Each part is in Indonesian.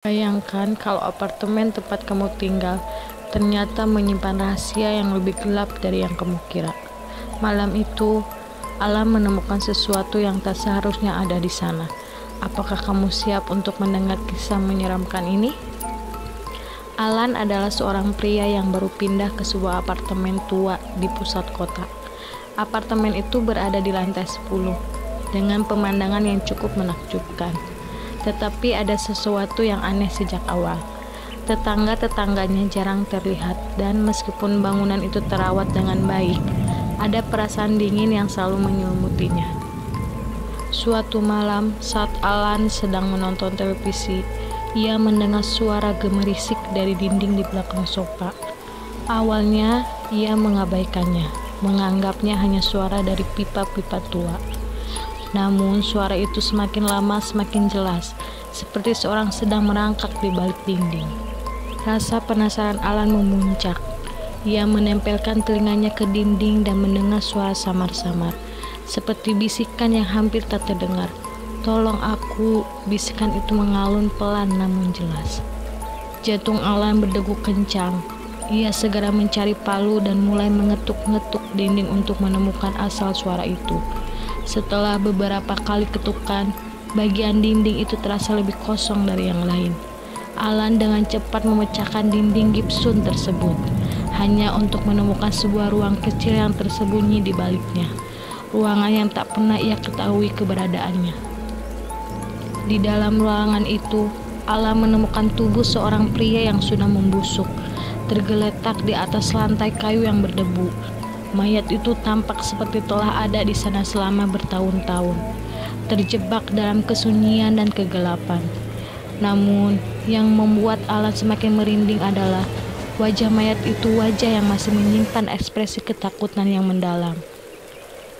Bayangkan kalau apartemen tempat kamu tinggal ternyata menyimpan rahasia yang lebih gelap dari yang kamu kira. Malam itu, Alan menemukan sesuatu yang tak seharusnya ada di sana. Apakah kamu siap untuk mendengar kisah menyeramkan ini? Alan adalah seorang pria yang baru pindah ke sebuah apartemen tua di pusat kota. Apartemen itu berada di lantai 10, dengan pemandangan yang cukup menakjubkan. Tetapi ada sesuatu yang aneh sejak awal. Tetangga-tetangganya jarang terlihat, dan meskipun bangunan itu terawat dengan baik, ada perasaan dingin yang selalu menyelimutinya. Suatu malam, saat Alan sedang menonton televisi, ia mendengar suara gemerisik dari dinding di belakang sofa. Awalnya, ia mengabaikannya, menganggapnya hanya suara dari pipa-pipa tua. Namun suara itu semakin lama semakin jelas, seperti seorang sedang merangkak di balik dinding. Rasa penasaran Alan memuncak. Ia menempelkan telinganya ke dinding dan mendengar suara samar-samar, seperti bisikan yang hampir tak terdengar. "Tolong aku," bisikan itu mengalun pelan namun jelas. Jantung Alan berdegup kencang. Ia segera mencari palu dan mulai mengetuk-ngetuk dinding untuk menemukan asal suara itu. Setelah beberapa kali ketukan, bagian dinding itu terasa lebih kosong dari yang lain. Alan dengan cepat memecahkan dinding gipsum tersebut, hanya untuk menemukan sebuah ruang kecil yang tersembunyi di baliknya. Ruangan yang tak pernah ia ketahui keberadaannya. Di dalam ruangan itu, Alan menemukan tubuh seorang pria yang sudah membusuk, tergeletak di atas lantai kayu yang berdebu. Mayat itu tampak seperti telah ada di sana selama bertahun-tahun, terjebak dalam kesunyian dan kegelapan. Namun, yang membuat Alan semakin merinding adalah wajah mayat itu wajah yang masih menyimpan ekspresi ketakutan yang mendalam.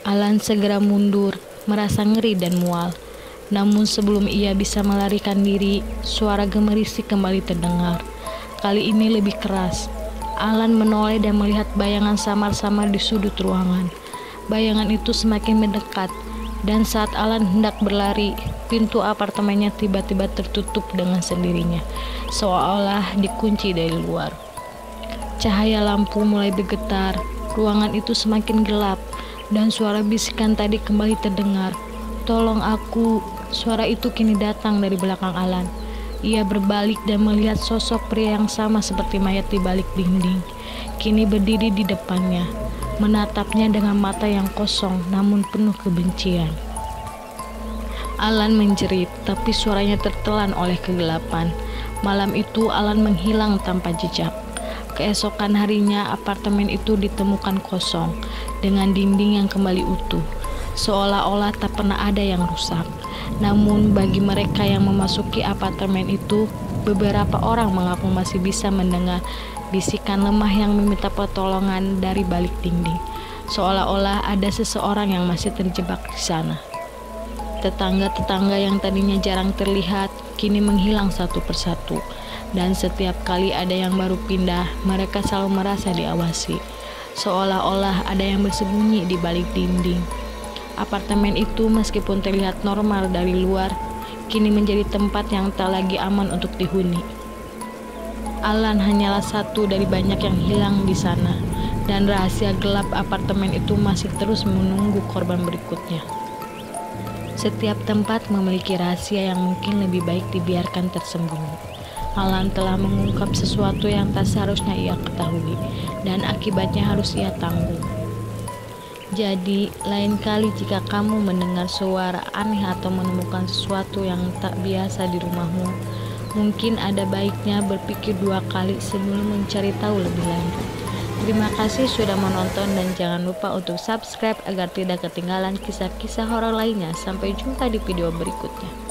Alan segera mundur, merasa ngeri dan mual. Namun sebelum ia bisa melarikan diri, suara gemerisik kembali terdengar. Kali ini lebih keras. Alan menoleh dan melihat bayangan samar-samar di sudut ruangan. Bayangan itu semakin mendekat, dan saat Alan hendak berlari, pintu apartemennya tiba-tiba tertutup dengan sendirinya, seolah-olah dikunci dari luar. Cahaya lampu mulai bergetar, ruangan itu semakin gelap, dan suara bisikan tadi kembali terdengar. "Tolong aku," suara itu kini datang dari belakang Alan. Ia berbalik dan melihat sosok pria yang sama seperti mayat di balik dinding, kini berdiri di depannya, menatapnya dengan mata yang kosong namun penuh kebencian. Alan menjerit, tapi suaranya tertelan oleh kegelapan. Malam itu Alan menghilang tanpa jejak. Keesokan harinya apartemen itu ditemukan kosong, dengan dinding yang kembali utuh, seolah-olah tak pernah ada yang rusak. Namun bagi mereka yang memasuki apartemen itu, beberapa orang mengaku masih bisa mendengar bisikan lemah yang meminta pertolongan dari balik dinding, seolah-olah ada seseorang yang masih terjebak di sana. Tetangga-tetangga yang tadinya jarang terlihat, kini menghilang satu persatu, dan setiap kali ada yang baru pindah, mereka selalu merasa diawasi, seolah-olah ada yang bersembunyi di balik dinding. Apartemen itu meskipun terlihat normal dari luar, kini menjadi tempat yang tak lagi aman untuk dihuni. Alan hanyalah satu dari banyak yang hilang di sana, dan rahasia gelap apartemen itu masih terus menunggu korban berikutnya. Setiap tempat memiliki rahasia yang mungkin lebih baik dibiarkan tersembunyi. Alan telah mengungkap sesuatu yang tak seharusnya ia ketahui, dan akibatnya harus ia tanggung. Jadi, lain kali jika kamu mendengar suara aneh atau menemukan sesuatu yang tak biasa di rumahmu, mungkin ada baiknya berpikir 2 kali sebelum mencari tahu lebih lanjut. Terima kasih sudah menonton dan jangan lupa untuk subscribe agar tidak ketinggalan kisah-kisah horor lainnya. Sampai jumpa di video berikutnya.